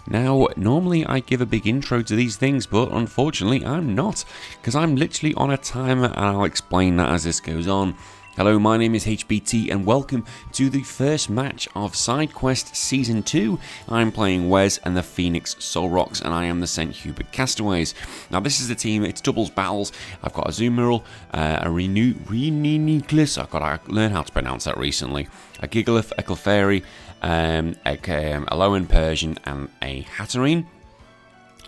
Now, normally I give a big intro to these things, but unfortunately I'm not, because I'm literally on a timer, and I'll explain that as this goes on. Hello, my name is HBT, and welcome to the first match of SideQuest Season 2. I'm playing Wes and the Phoenix Solrocks, and I am the St. Hubert Castaways. Now, this is the team, it's doubles battles. I've got a Zoomerl, a Reniclus, I've got to learn how to pronounce that recently, a Gigalith, a Clefairy, a Lowen Persian, and a Hatterene.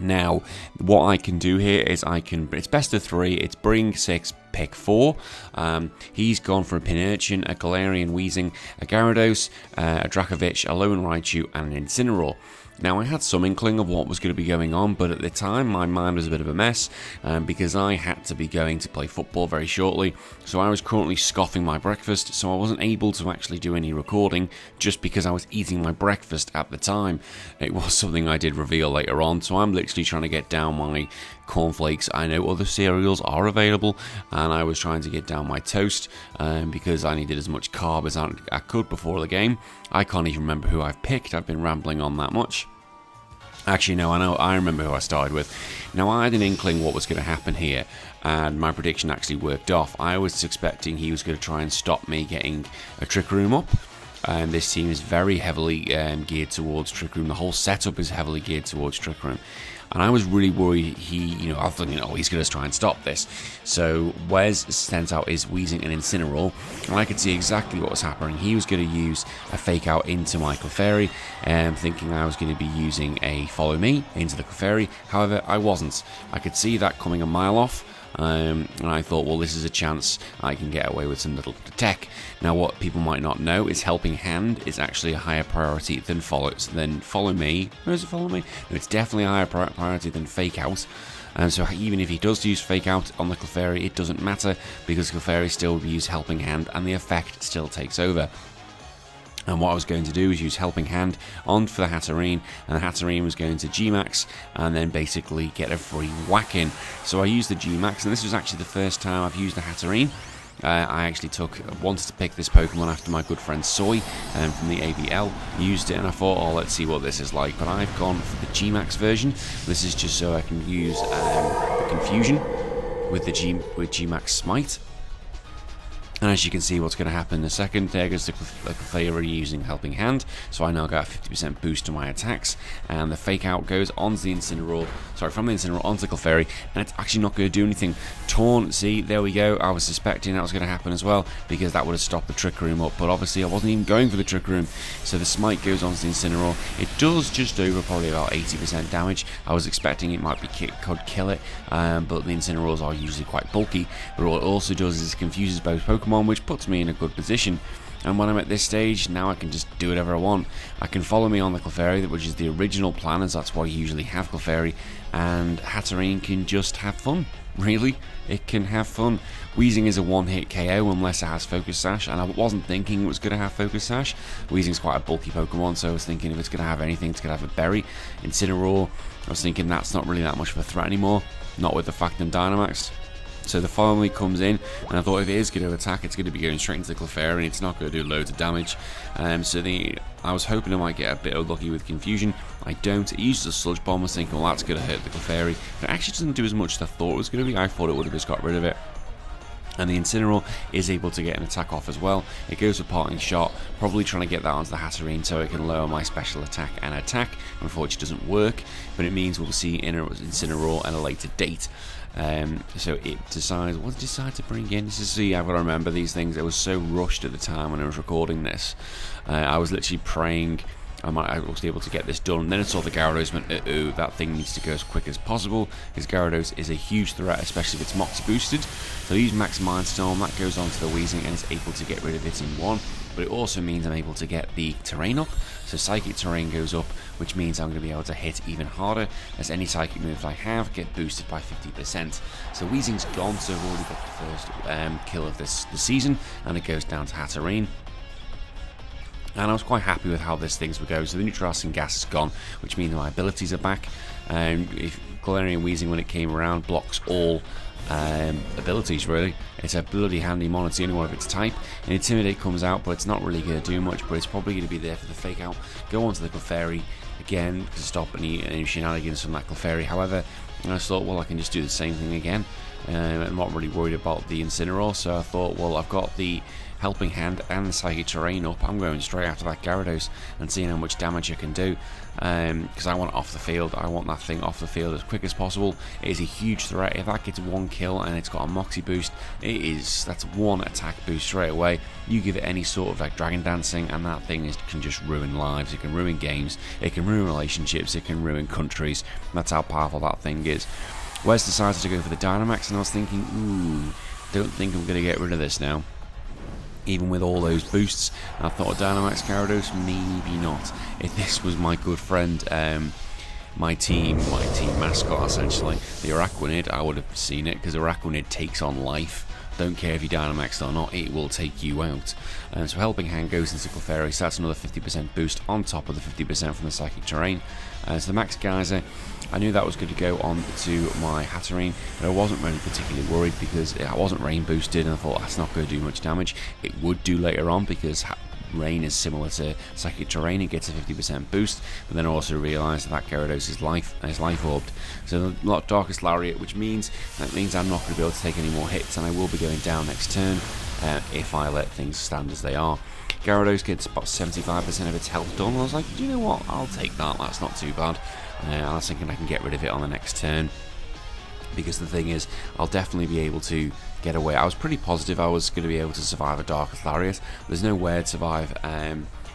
Now, what I can do here is it's best of 3, it's bring 6, pick 4. He's gone for a Pinurchin, a Galarian Weezing, a Gyarados, a Dracovic, a Lowen Raichu, and an Incineroar. Now, I had some inkling of what was going to be going on, but at the time my mind was a bit of a mess because I had to be going to play football very shortly, so I was currently scoffing my breakfast, so I wasn't able to actually do any recording just because I was eating my breakfast at the time. It was something I did reveal later on, so I'm literally trying to get down my cornflakes. I know other cereals are available, and I was trying to get down my toast because I needed as much carb as I could before the game. I can't even remember who I've picked, I've been rambling on that much. Actually, no, I remember who I started with. Now, I had an inkling what was going to happen here, and my prediction actually worked off. I was expecting he was going to try and stop me getting a Trick Room up. This team is very heavily geared towards Trick Room. The whole setup is heavily geared towards Trick Room. And I was really worried I thought, he's going to try and stop this. So Wes sent out his Weezing and Incineroar, and I could see exactly what was happening. He was going to use a Fake Out into my Clefairy, thinking I was going to be using a Follow Me into the Clefairy. However, I wasn't. I could see that coming a mile off. And I thought, well, this is a chance I can get away with some little tech. Now, what people might not know is Helping Hand is actually a higher priority than Follow Me. Where is it, Follow Me? No, it's definitely a higher priority than Fake Out. So even if he does use Fake Out on the Clefairy, it doesn't matter because Clefairy still will use Helping Hand and the effect still takes over. And what I was going to do is use Helping Hand on for the Hatterene, and the Hatterene was going to G-Max and then basically get a free whack in. So I used the G-Max, and this was actually the first time I've used the Hatterene. I actually wanted to pick this Pokemon after my good friend Soy from the ABL used it, and I thought, oh, let's see what this is like. But I've gone for the G-Max version. This is just so I can use the Confusion with G-Max Smite. And as you can see what's going to happen in a second, there goes the Clefairy using Helping Hand, so I now got a 50% boost to my attacks, and the Fake Out goes onto the Incineroar, from the Incineroar onto the Clefairy, and it's actually not going to do anything. Taunt, see, there we go, I was suspecting that was going to happen as well, because that would have stopped the Trick Room up, but obviously I wasn't even going for the Trick Room, so the Smite goes onto the Incineroar. It does just over probably about 80% damage. I was expecting it might could kill it, but the Incineroars are usually quite bulky, but what it also does is it confuses both Pokemon, which puts me in a good position. And when I'm at this stage, now I can just do whatever I want. I can Follow Me on the Clefairy, which is the original plan, as that's why you usually have Clefairy, and Hatterene can just have fun. Really, it can have fun. Weezing is a one-hit KO unless it has Focus Sash, and I wasn't thinking it was going to have Focus Sash. Weezing's quite a bulky Pokemon, so I was thinking if it's going to have anything, it's going to have a Berry. Incineroar, I was thinking that's not really that much of a threat anymore, not with the fact I'm Dynamaxed. So the Follow Me comes in, and I thought if it is going to attack, it's going to be going straight into the Clefairy, and it's not going to do loads of damage. I was hoping I might get a bit of lucky with Confusion. I don't. It uses a Sludge Bomb. I was thinking, well, that's going to hurt the Clefairy. But it actually doesn't do as much as I thought it was going to be. I thought it would have just got rid of it. And the Incineroar is able to get an attack off as well. It goes for Parting Shot, probably trying to get that onto the Hatterene so it can lower my special attack and attack. Unfortunately, it doesn't work, but it means we'll see Incineroar at a later date. So it decides, what did it decide to bring in? See, I've got to remember these things. I was so rushed at the time when I was recording this. I was literally praying I was able to get this done. And then I saw the Gyarados and went, uh-oh, that thing needs to go as quick as possible, because Gyarados is a huge threat, especially if it's Mox boosted. So I use Max Mindstorm, that goes on to the Weezing and is able to get rid of it in one. But it also means I'm able to get the Terrain up, so Psychic Terrain goes up, which means I'm going to be able to hit even harder, as any Psychic moves I have get boosted by 50%. So Weezing's gone, so I've already got the first kill of the season, and it goes down to Hatterene. And I was quite happy with how this things would go. So the Neutral Acid Gas is gone, which means my abilities are back. If Galarian Weezing, when it came around, blocks all abilities, really. It's a bloody handy mon, it's the only one of its type. And Intimidate comes out, but it's not really going to do much, but it's probably going to be there for the Fake Out. Go onto the Clefairy, again to stop any shenanigans from that Clefairy. However, I thought, well, I can just do the same thing again. I'm not really worried about the Incineroar, so I thought, well, I've got the Helping Hand and the Psychic Terrain up. I'm going straight after that Gyarados and seeing how much damage I can do, because I want it off the field. I want that thing off the field as quick as possible. It is a huge threat. If that gets one kill and it's got a Moxie boost, that's one attack boost straight away. You give it any sort of like Dragon Dancing and that thing can just ruin lives. It can ruin games, it can ruin relationships, it can ruin countries. That's how powerful that thing is. Wes decided to go for the Dynamax, and I was thinking, ooh, don't think I'm going to get rid of this now. Even with all those boosts, I thought Dynamax Gyarados, maybe not. If this was my good friend, my team mascot essentially, the Araquanid, I would have seen it, because Araquanid takes on life. Don't care if you Dynamaxed or not, it will take you out. So Helping Hand goes into Clefairy, so that's another 50% boost on top of the 50% from the Psychic Terrain. So the Max Geyser, I knew that was going to go on to my Hatterene, but I wasn't really particularly worried because I wasn't rain boosted, and I thought that's not going to do much damage. It would do later on because rain is similar to Psychic Terrain, it gets a 50% boost, but then I also realised that Gyarados is life orbed. So Darkest Lariat, which means I'm not going to be able to take any more hits, and I will be going down next turn if I let things stand as they are. Gyarados gets about 75% of its health done. I was like, you know what, I'll take that, that's not too bad. I was thinking I can get rid of it on the next turn, because the thing is, I'll definitely be able to get away. I was pretty positive I was going to be able to survive a Darkest Lariat. There's no way I'd survive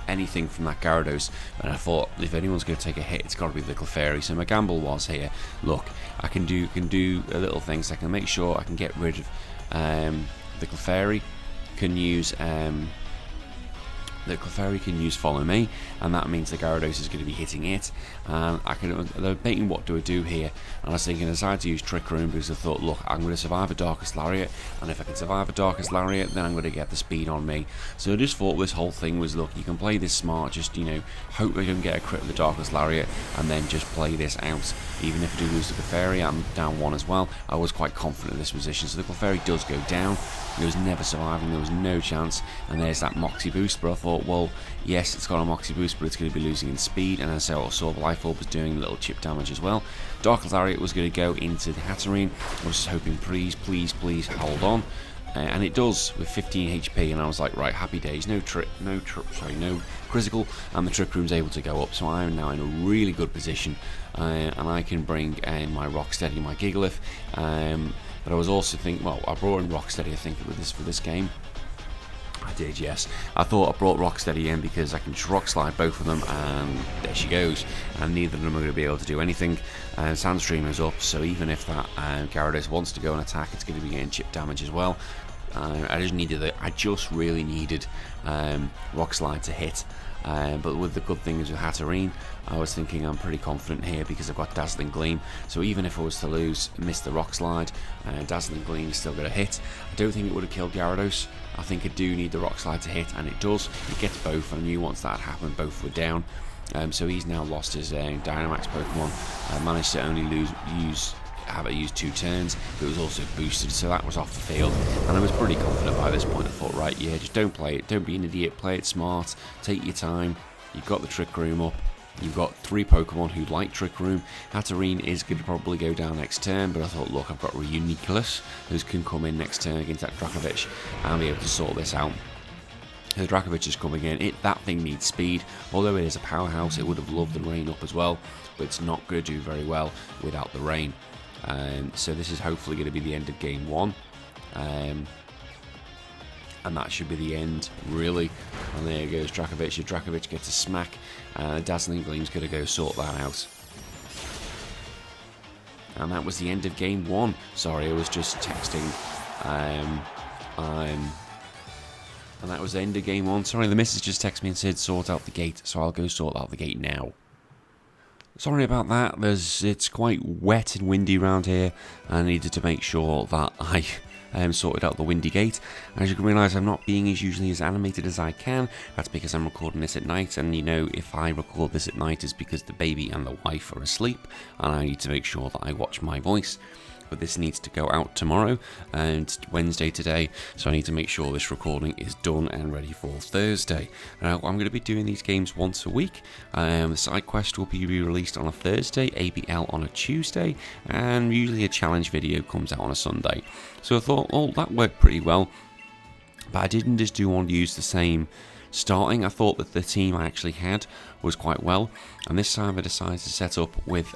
anything from that Gyarados, and I thought if anyone's going to take a hit, it's got to be the Clefairy. So my gamble was here, look, I can do a little things. I can make sure I can get rid of the Clefairy. The Clefairy can use Follow Me, and that means the Gyarados is going to be hitting it. And they're debating what do I do here, and I was thinking I decided to use Trick Room because I thought, look, I'm going to survive a Darkest Lariat, and if I can survive a Darkest Lariat, then I'm going to get the speed on me. So I just thought this whole thing was, look, you can play this smart, just, hope I don't get a crit with the Darkest Lariat, and then just play this out. Even if I do lose the Clefairy, I'm down one as well. I was quite confident in this position, so the Clefairy does go down. It was never surviving, there was no chance, and there's that Moxie boost, but I thought, well, yes, it's got a Moxie boost, but it's going to be losing in speed, and as I saw, the Life Orb was doing a little chip damage as well. Darkest Lariat was going to go into the Hatterene. I was just hoping, please hold on, and it does with 15 HP, and I was like, right, happy days, no critical, and the Trick Room's able to go up, so I am now in a really good position, and I can bring in my Rocksteady, my Gigalith, but I was also thinking, well, I brought in Rocksteady, I think, for this game. I did, yes. I thought I brought Rocksteady in because I can just Rock Slide both of them, and there she goes. And neither of them are going to be able to do anything. Sandstream is up, so even if that Gyarados wants to go and attack, it's going to be getting chip damage as well. I just really needed Rock Slide to hit. But with the good thing is with Hatterene, I was thinking I'm pretty confident here because I've got Dazzling Gleam. So even if I was to miss the Rock Slide, Dazzling Gleam is still going to hit. I don't think it would have killed Gyarados. I think I do need the Rock Slide to hit, and it does. It gets both, and I knew once that happened, both were down. So he's now lost his Dynamax Pokemon. Managed to only have it use 2 turns, but it was also boosted, so that was off the field, and I was pretty confident by this point. I thought, right, yeah, just don't play it, don't be an idiot, play it smart, take your time. You've got the Trick Room up, you've got 3 Pokemon who like Trick Room. Hatterene is going to probably go down next turn, but I thought, look, I've got Reuniclus who can come in next turn against that Dracovic and be able to sort this out. The Dracovic is coming in. That thing needs speed. Although it is a powerhouse, it would have loved the rain up as well, but it's not going to do very well without the rain. So this is hopefully going to be the end of game 1, and that should be the end, really. And there goes Dracovic. Your Dracovic gets a smack, Dazzling Gleam's going to go sort that out. And that was the end of game 1. Sorry, I was just texting. And that was the end of game 1. Sorry, the missus just texted me and said sort out the gate, so I'll go sort out the gate now. Sorry about that, it's quite wet and windy around here, and I needed to make sure that I sorted out the windy gate. As you can realise, I'm not being usually as animated as I can. That's because I'm recording this at night, and if I record this at night, it's because the baby and the wife are asleep, and I need to make sure that I watch my voice. but this needs to go out tomorrow, and it's Wednesday today, so I need to make sure this recording is done and ready for Thursday. Now, I'm going to be doing these games once a week. The side quest will be released on a Thursday, ABL on a Tuesday, and usually a challenge video comes out on a Sunday. So I thought, oh, that worked pretty well, but I didn't just want to use the same starting. I thought that the team I actually had was quite well, and this time I decided to set up with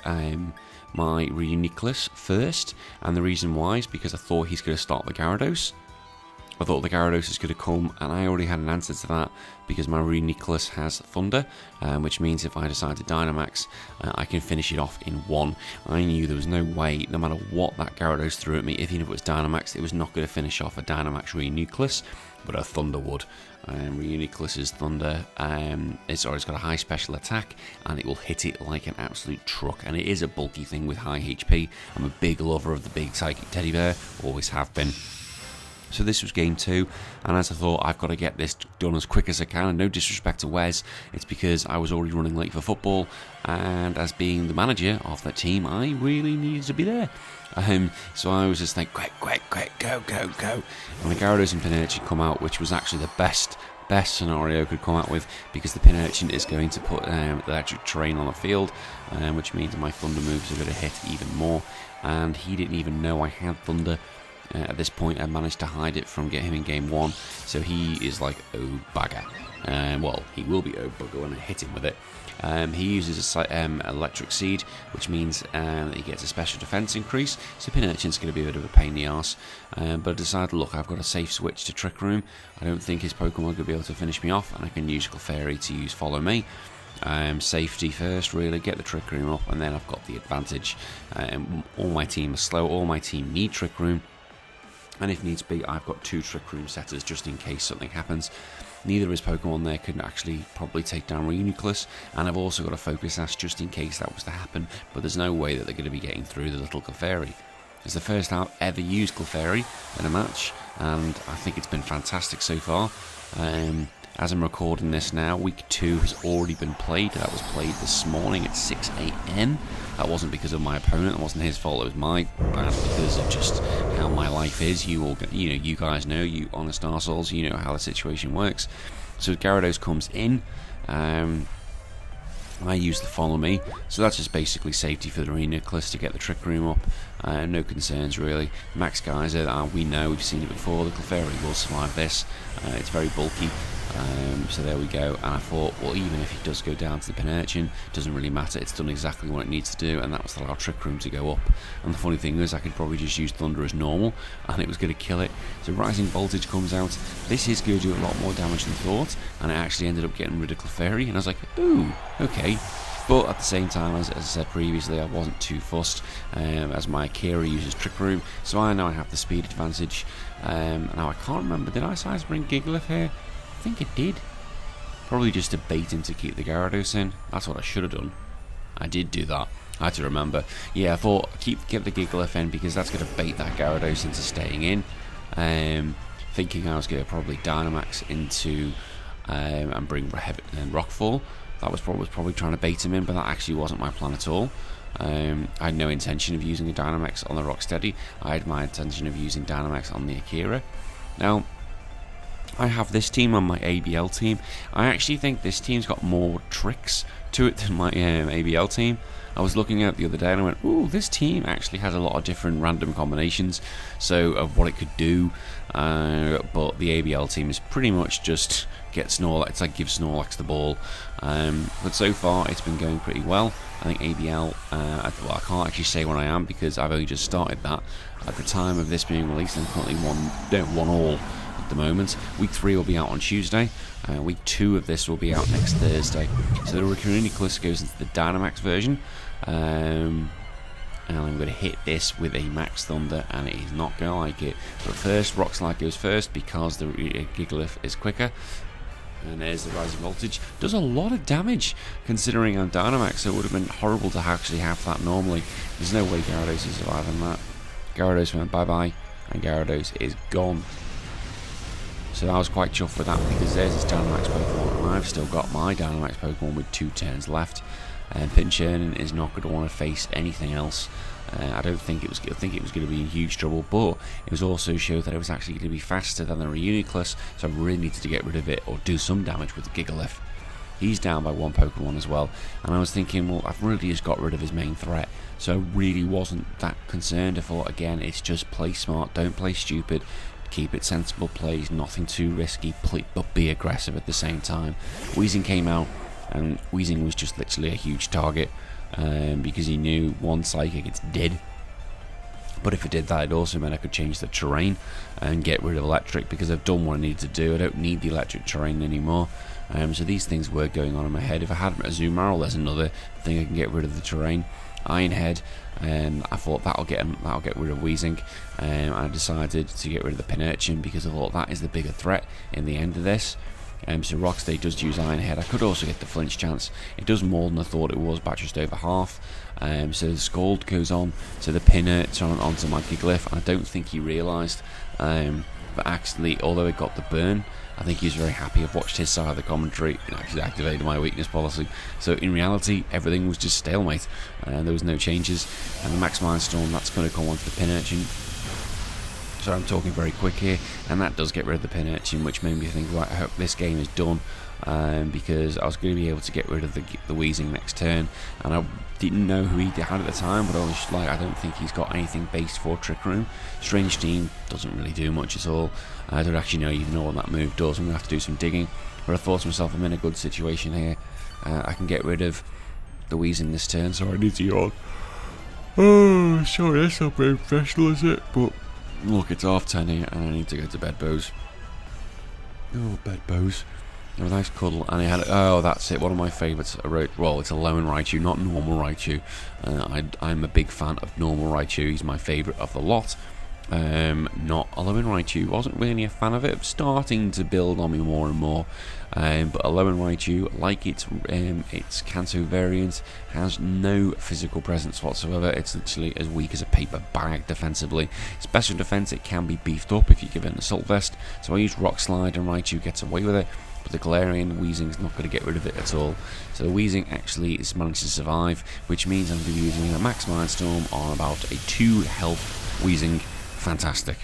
my Reuniclus first, and the reason why is because I thought he's going to start the Gyarados. I thought the Gyarados is going to come, and I already had an answer to that because my Reuniclus has Thunder, which means if I decide to Dynamax, I can finish it off in one. I knew there was no way, no matter what that Gyarados threw at me, even if it was Dynamax, it was not going to finish off a Dynamax Reuniclus, but a Thunder would. Reuniclus's Thunder it's got a high special attack, and it will hit it like an absolute truck, and it is a bulky thing with high HP. I'm a big lover of the big psychic teddy bear, always have been. So this was game 2, and as I thought, I've got to get this done as quick as I can, and no disrespect to Wes, it's because I was already running late for football, and as being the manager of that team, I really needed to be there. So I was just like, quick, go. And the Gyarados and Pinurchin come out, which was actually the best scenario I could come out with, because the Pinurchin is going to put electric terrain on the field, which means my Thunder moves are going to hit even more, and he didn't even know I had Thunder. At this point, I managed to hide it from him in game 1, so he is like, oh bagger. Well, he will be oh bugger when I hit him with it. He uses Electric Seed, which means he gets a special defense increase, so Pinurchin's going to be a bit of a pain in the arse. But I decided, look, I've got a safe switch to Trick Room. I don't think his Pokemon are going to be able to finish me off, and I can use Clefairy to use Follow Me. Safety first, really, get the Trick Room up, and then I've got the advantage. All my team is slow, all my team need Trick Room. And if needs be, I've got 2 Trick Room setters just in case something happens. Neither of his Pokemon there can actually probably take down Reuniclus, and I've also got a Focus Sash just in case that was to happen, but there's no way that they're going to be getting through the little Clefairy. It's the first I've ever used Clefairy in a match, and I think it's been fantastic so far. As I'm recording this now, week 2 has already been played. That was played this morning at 6 AM. That wasn't because of my opponent, it wasn't his fault, it was my bad because of just how my life is. You guys know, you honest arseholes, you know how the situation works. So Gyarados comes in, I use the Follow Me, so that's just basically safety for the Reuniclus to get the Trick Room up. No concerns really. Max Geyser, we know, we've seen it before, the Clefairy will survive this. It's very bulky, so there we go. And I thought, well, even if he does go down to the Pinurchin, doesn't really matter, it's done exactly what it needs to do, and that was to allow Trick Room to go up. And the funny thing is, I could probably just use Thunder as normal, and it was going to kill it. So Rising Voltage comes out, this is going to do a lot more damage than thought, and it actually ended up getting rid of Clefairy, and I was like, ooh, okay. But at the same time, as I said previously, I wasn't too fussed, as my Akira uses Trick Room, so I know I have the speed advantage. Now I can't remember, did I size bring Gigalith here? I think it did. Probably just to bait him to keep the Gyarados in. That's what I should have done. I did do that. I had to remember. Yeah, I thought get the Gigalith in because that's going to bait that Gyarados into staying in. Thinking I was going to probably Dynamax into and bring Rockfall. That was probably trying to bait him in, but that actually wasn't my plan at all. I had no intention of using a Dynamax on the Rocksteady. I had my intention of using Dynamax on the Akira. Now, I have this team on my ABL team. I actually think this team's got more tricks to it than my ABL team. I was looking at it the other day and I went, ooh, this team actually has a lot of different random combinations of what it could do, but the ABL team is pretty much just get Snorlax, it's like give Snorlax the ball, but so far it's been going pretty well. I think ABL, well, I can't actually say where I am because I've only just started that. At the time of this being released, I'm currently 1-all at the moment. Week 3 will be out on Tuesday. Week 2 of this will be out next Thursday. So the Reuniclus goes into the Dynamax version. And I'm going to hit this with a Max Thunder, and it is not going to like it. But first, Rock Slide goes first because the Gigalith is quicker. And there's the Rising Voltage. Does a lot of damage considering I'm Dynamax, so it would have been horrible to actually have that normally. There's no way Gyarados is surviving that. Gyarados went bye-bye, and Gyarados is gone. So I was quite chuffed with that because there's his Dynamax Pokemon, and I've still got my Dynamax Pokemon with 2 turns left. Pinchurn is not going to want to face anything else. I think it was going to be in huge trouble, but it was also showed that it was actually going to be faster than the Reuniclus, so I really needed to get rid of it or do some damage with the Gigalith. He's down by one Pokemon as well, and I was thinking, well, I've really just got rid of his main threat, so I really wasn't that concerned. I thought, again, it's just play smart, don't play stupid, keep it sensible plays, nothing too risky, but be aggressive at the same time. Weezing came out, and Weezing was just literally a huge target, because he knew one Psychic, it's dead. But if it did that, it also meant I could change the terrain and get rid of electric, because I've done what I need to do. I don't need the electric terrain anymore. So these things were going on in my head. If I had a Azumarill, there's another thing I can get rid of the terrain. Iron Head, I thought that'll get rid of Weezing, and I decided to get rid of the Pinurchin because I thought that is the bigger threat in the end of this. So Rocksteady does use Iron Head. I could also get the flinch chance. It does more than I thought it was, by just over half. So the Scald goes on to the Pinurch onto my Gigalith, and I don't think he realised. But actually, although it got the burn, I think he was very happy. I've watched his side of the commentary and actually activated my weakness policy. So in reality, everything was just stalemate. There was no changes. And the Max Mind Storm, that's going to come onto the Pinurchin. So I'm talking very quick here, and that does get rid of the Pinurchin, which made me think, right, I hope this game is done, because I was going to be able to get rid of the Weezing next turn, and I didn't know who he had at the time, but I was like, I don't think he's got anything based for Trick Room. Strange Team doesn't really do much at all. I don't actually even know what that move does. I'm going to have to do some digging, but I thought to myself, I'm in a good situation here. I can get rid of the Weezing this turn, so I need to yawn. Oh, sorry, that's not very professional, is it? But look, it's 10:30 here, and I need to go to bed, Bose. Oh, bed, Bose. Have a nice cuddle, and I had, oh, that's it, one of my favourites. Well, it's a Alolan Raichu, not normal Raichu. I'm a big fan of normal Raichu. He's my favourite of the lot. Not Alolan Raichu. Wasn't really a fan of it. I'm starting to build on me more and more. But Alolan Raichu, like its Kanto variant, has no physical presence whatsoever. It's literally as weak as a paper bag defensively. Special defense, it can be beefed up if you give it an Assault Vest. So I use Rock Slide and Raichu gets away with it. But the Galarian Weezing's not going to get rid of it at all. So the Weezing actually is managed to survive, which means I'm going to be using a Max Mind Storm on about a 2 health Weezing. Fantastic.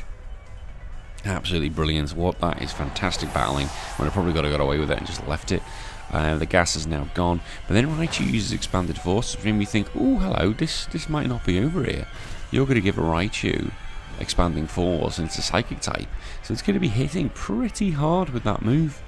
Absolutely brilliant. What, that is fantastic battling, when I probably got away with it and just left it. The gas is now gone, but then Raichu uses Expanded Force, which made me think, oh, hello, this might not be over here. You're going to give a Raichu Expanding Force, and it's a Psychic type, so it's going to be hitting pretty hard with that move.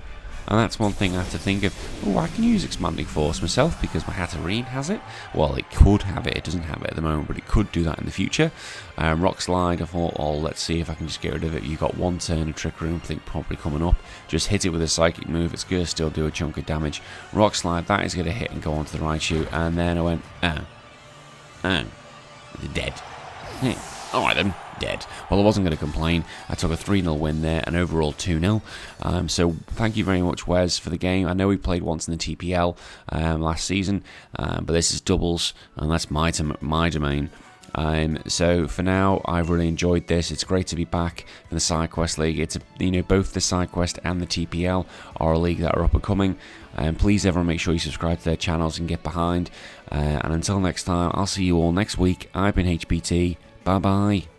And that's one thing I have to think of. Oh, I can use Expanding Force myself because my Hatterene has it. Well, it could have it. It doesn't have it at the moment, but it could do that in the future. Rock Slide, I thought, oh, let's see if I can just get rid of it. You've got one turn of Trick Room, I think, probably coming up. Just hit it with a Psychic move. It's going to still do a chunk of damage. Rock Slide, that is going to hit and go onto the Raichu. And then I went, they're dead. Alright then, dead. Well, I wasn't going to complain. I took a 3-0 win there, and overall 2-0. So thank you very much, Wes, for the game. I know we played once in the TPL last season, but this is doubles, and that's my domain. So for now, I've really enjoyed this. It's great to be back in the SideQuest League. It's both the SideQuest and the TPL are a league that are up and coming. Please, everyone, make sure you subscribe to their channels and get behind. And until next time, I'll see you all next week. I've been HBT. Bye bye.